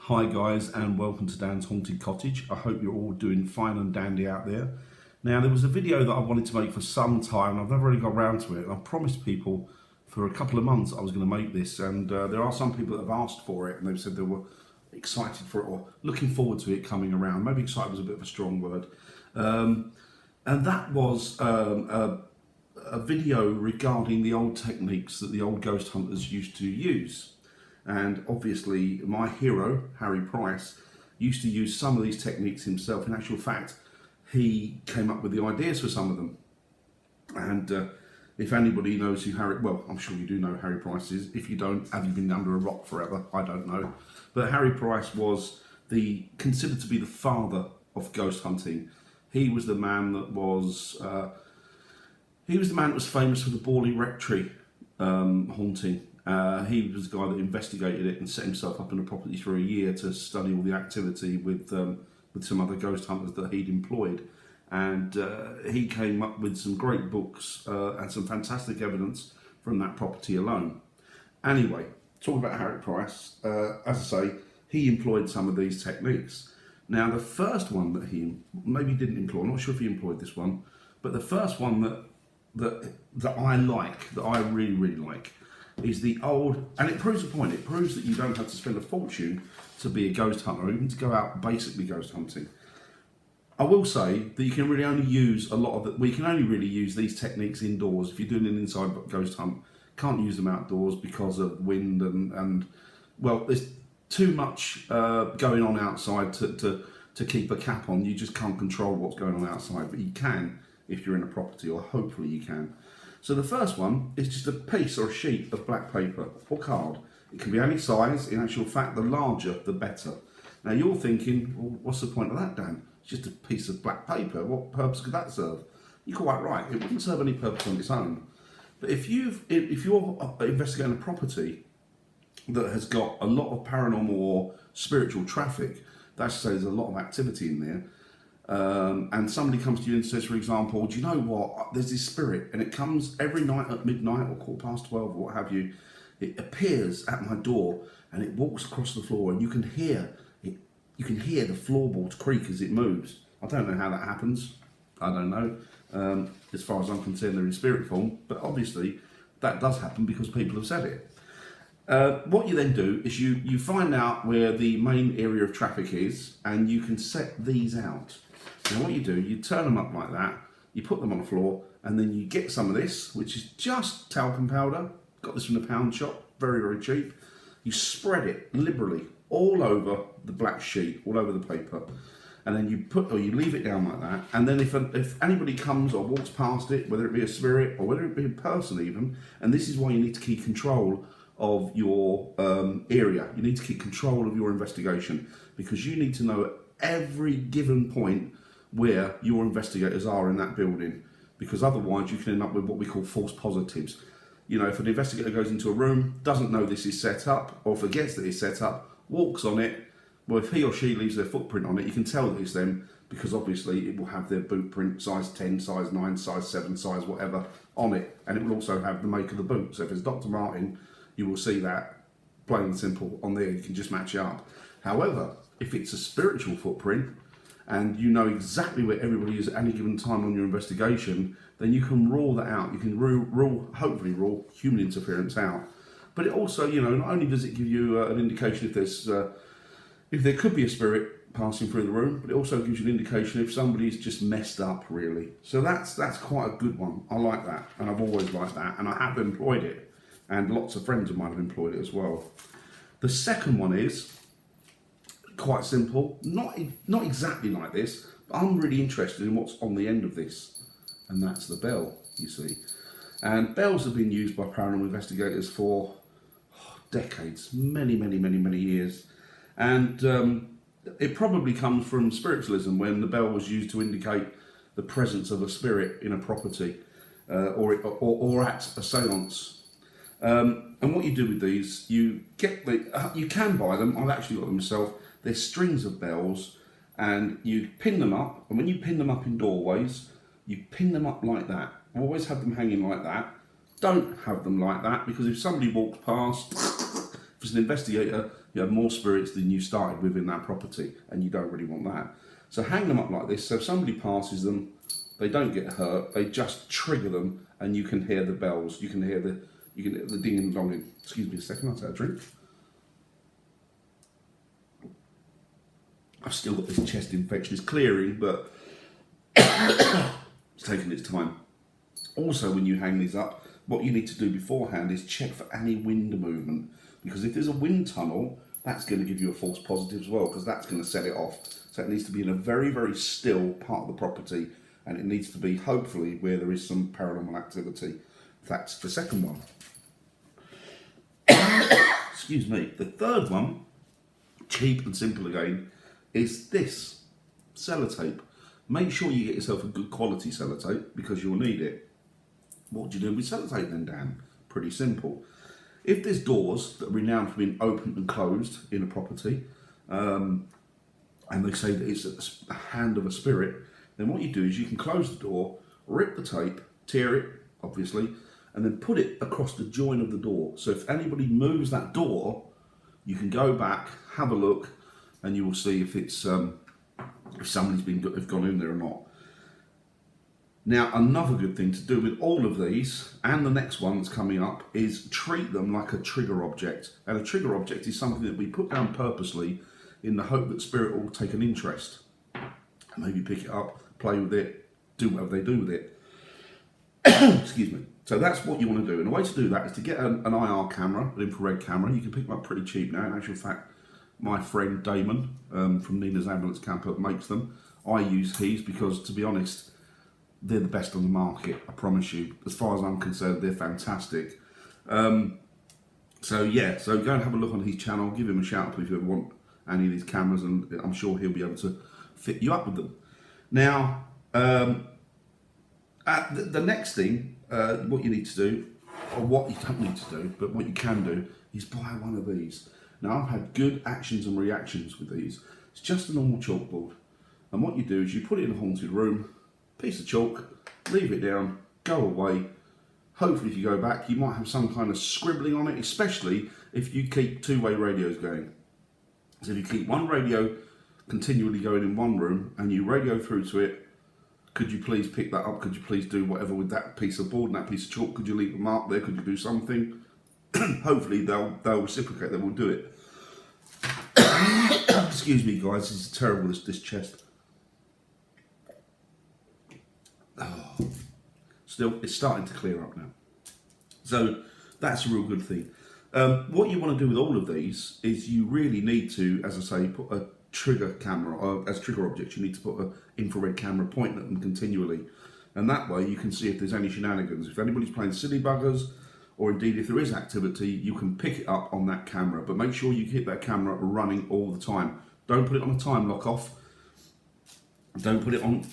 Hi guys, and welcome to Dan's Haunted Cottage. I hope you're all doing fine and dandy out there. Now, there was a video that I wanted to make for some time. I've never really got around to it, and I promised people for a couple of months I was going to make this, and there are some people that have asked for it and they've said they were excited for it or looking forward to it coming around. Maybe excited was a bit of a strong word. And that was a video regarding the old techniques that the old ghost hunters used to use. And obviously my hero, Harry Price, used to use some of these techniques himself. In actual fact, he came up with the ideas for some of them. And if anybody knows who Harry, well, I'm sure you do know who Harry Price is. If you don't, have you been under a rock forever? I don't know. But Harry Price was considered to be the father of ghost hunting. He was the man that was famous for the Borley Rectory haunting. He was the guy that investigated it and set himself up in a property for a year to study all the activity with some other ghost hunters that he'd employed. And he came up with some great books and some fantastic evidence from that property alone. Anyway, talking about Harry Price, as I say, he employed some of these techniques. Now, the first one that he maybe didn't employ, I'm not sure if he employed this one, but the first one that I like, that I really, really like, is the old, and it proves the point, it proves that you don't have to spend a fortune to be a ghost hunter or even to go out basically ghost hunting. I will say that you can really only use we can only really use these techniques indoors. If you're doing an inside ghost hunt, can't use them outdoors because of wind and well, there's too much going on outside to keep a cap on. You just can't control what's going on outside, but you can if you're in a property, or hopefully you can. So the first one is just a piece or a sheet of black paper or card. It can be any size. In actual fact, the larger, the better. Now you're thinking, well, what's the point of that, Dan? It's just a piece of black paper. What purpose could that serve? You're quite right. It wouldn't serve any purpose on its own. But if you're investigating a property that has got a lot of paranormal or spiritual traffic, that's to say there's a lot of activity in there, and somebody comes to you and says, for example, do you know what, there's this spirit and it comes every night at midnight or 12:15 or what have you. It appears at my door and it walks across the floor and you can hear it, you can hear the floorboards creak as it moves. I don't know how that happens. I don't know. As far as I'm concerned, they're in spirit form, but obviously that does happen because people have said it. What you then do is you find out where the main area of traffic is and you can set these out. Now what you do, you turn them up like that, you put them on the floor, and then you get some of this, which is just talcum powder. Got this from the pound shop, very, very cheap. You spread it liberally all over the black sheet, all over the paper, and then you leave it down like that. And then if anybody comes or walks past it, whether it be a spirit or whether it be a person even, and this is why you need to keep control of your area. You need to keep control of your investigation because you need to know at every given point where your investigators are in that building, because otherwise you can end up with what we call false positives. You know, if an investigator goes into a room, doesn't know this is set up, or forgets that it's set up, walks on it, well, if he or she leaves their footprint on it, you can tell that it's them, because obviously it will have their boot print, size 10, size 9, size 7, size whatever, on it, and it will also have the make of the boot. So if it's Dr. Martin, you will see that, plain and simple, on there. You can just match it up. However, if it's a spiritual footprint, and you know exactly where everybody is at any given time on your investigation, then you can rule that out. You can hopefully rule human interference out. But it also, you know, not only does it give you an indication if there could be a spirit passing through the room, but it also gives you an indication if somebody's just messed up, really. So that's quite a good one. I like that, and I've always liked that, and I have employed it, and lots of friends of mine have employed it as well. The second one is quite simple, not exactly like this, but I'm really interested in what's on the end of this, and that's the bell, you see. And bells have been used by paranormal investigators for decades, many years, and it probably comes from spiritualism, when the bell was used to indicate the presence of a spirit in a property or at a séance. And what you do with these, you can buy them. I've actually got them myself. They're strings of bells, and you pin them up, and when you pin them up in doorways, you pin them up like that. Always have them hanging like that. Don't have them like that, because if somebody walks past, for As an investigator, you have more spirits than you started with in that property, and you don't really want that. So hang them up like this, so if somebody passes them, they don't get hurt, they just trigger them, and you can hear the bells, you can hear the ding and donging. Excuse me a second, I'll take a drink. I've still got this chest infection, it's clearing, but it's taking its time. Also, when you hang these up, what you need to do beforehand is check for any wind movement, because if there's a wind tunnel, that's going to give you a false positive as well, because that's going to set it off. So it needs to be in a very, very still part of the property, and it needs to be hopefully where there is some paranormal activity. That's the second one. Excuse me. The third one, cheap and simple again, is this sellotape. Make sure you get yourself a good quality sellotape, because you'll need it. What do you do with sellotape then, Dan? Pretty simple. If there's doors that are renowned for being opened and closed in a property, and they say that it's a hand of a spirit, then what you do is you can close the door, rip the tape, tear it, obviously, and then put it across the join of the door. So if anybody moves that door, you can go back, have a look, and you will see if it's if somebody's gone in there or not. Now, another good thing to do with all of these, and the next one that's coming up, is treat them like a trigger object. And a trigger object is something that we put down purposely in the hope that spirit will take an interest. Maybe pick it up, play with it, do whatever they do with it. Excuse me. So that's what you want to do. And the way to do that is to get an IR camera, an infrared camera. You can pick them up pretty cheap now. In actual fact, my friend Damon from Nina's Ambulance Camper makes them. I use his because, to be honest, they're the best on the market, I promise you. As far as I'm concerned, they're fantastic. So yeah, so go and have a look on his channel, give him a shout out if you ever want any of these cameras, and I'm sure he'll be able to fit you up with them. Now, the next thing, what you need to do, or what you don't need to do, but what you can do, is buy one of these. Now, I've had good actions and reactions with these. It's just a normal chalkboard. And what you do is you put it in a haunted room, piece of chalk, leave it down, go away. Hopefully if you go back, you might have some kind of scribbling on it, especially if you keep two-way radios going. So if you keep one radio continually going in one room and you radio through to it, could you please pick that up? Could you please do whatever with that piece of board and that piece of chalk? Could you leave a mark there? Could you do something? Hopefully they'll reciprocate, they will do it. Excuse me guys, this is terrible, this chest. Oh, still, it's starting to clear up now. So that's a real good thing. What you want to do with all of these is you really need to, as I say, put a trigger camera, or as trigger objects, you need to put an infrared camera pointing at them continually. And that way you can see if there's any shenanigans. If anybody's playing silly buggers, or indeed if there is activity, you can pick it up on that camera. But make sure you keep that camera running all the time. Don't put it on a time lock off. Don't put it on,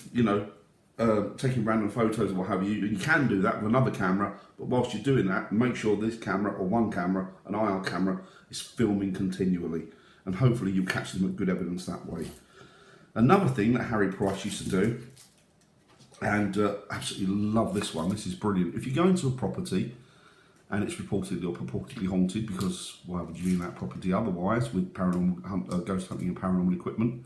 taking random photos or what have you. You can do that with another camera, but whilst you're doing that, make sure this camera, or one camera, an IR camera, is filming continually. And hopefully you'll catch them at good evidence that way. Another thing that Harry Price used to do, and absolutely love this one, this is brilliant. If you go into a property and it's reportedly or purportedly haunted, because why would you be in that property otherwise with paranormal, ghost hunting and paranormal equipment,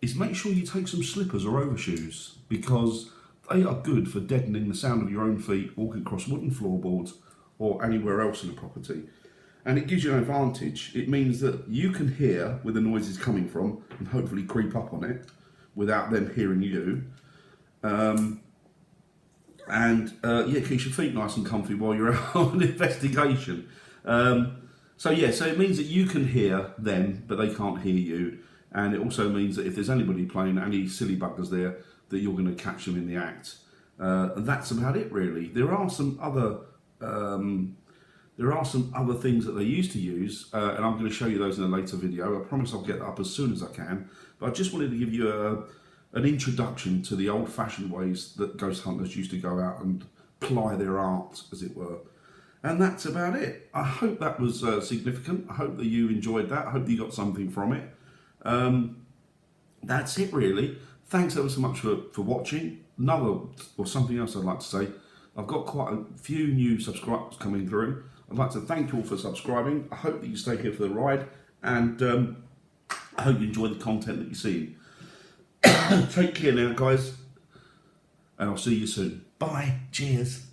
is make sure you take some slippers or overshoes, because they are good for deadening the sound of your own feet walking across wooden floorboards or anywhere else in the property. And it gives you an advantage. It means that you can hear where the noise is coming from and hopefully creep up on it without them hearing you. It keeps your feet nice and comfy while you're out on an investigation. So it means that you can hear them, but they can't hear you. And it also means that if there's anybody playing any silly buggers there, that you're going to catch them in the act. And that's about it, really. There are some other things that they used to use, and I'm going to show you those in a later video. I promise I'll get that up as soon as I can. But I just wanted to give you an introduction to the old-fashioned ways that ghost hunters used to go out and ply their art, as it were. And that's about it. I hope that was significant. I hope that you enjoyed that. I hope you got something from it. That's it, really. Thanks ever so much for watching. Something else I'd like to say. I've got quite a few new subscribers coming through. I'd like to thank you all for subscribing. I hope that you stay here for the ride, and I hope you enjoy the content that you see. Take care now, guys, and I'll see you soon. Bye. Cheers.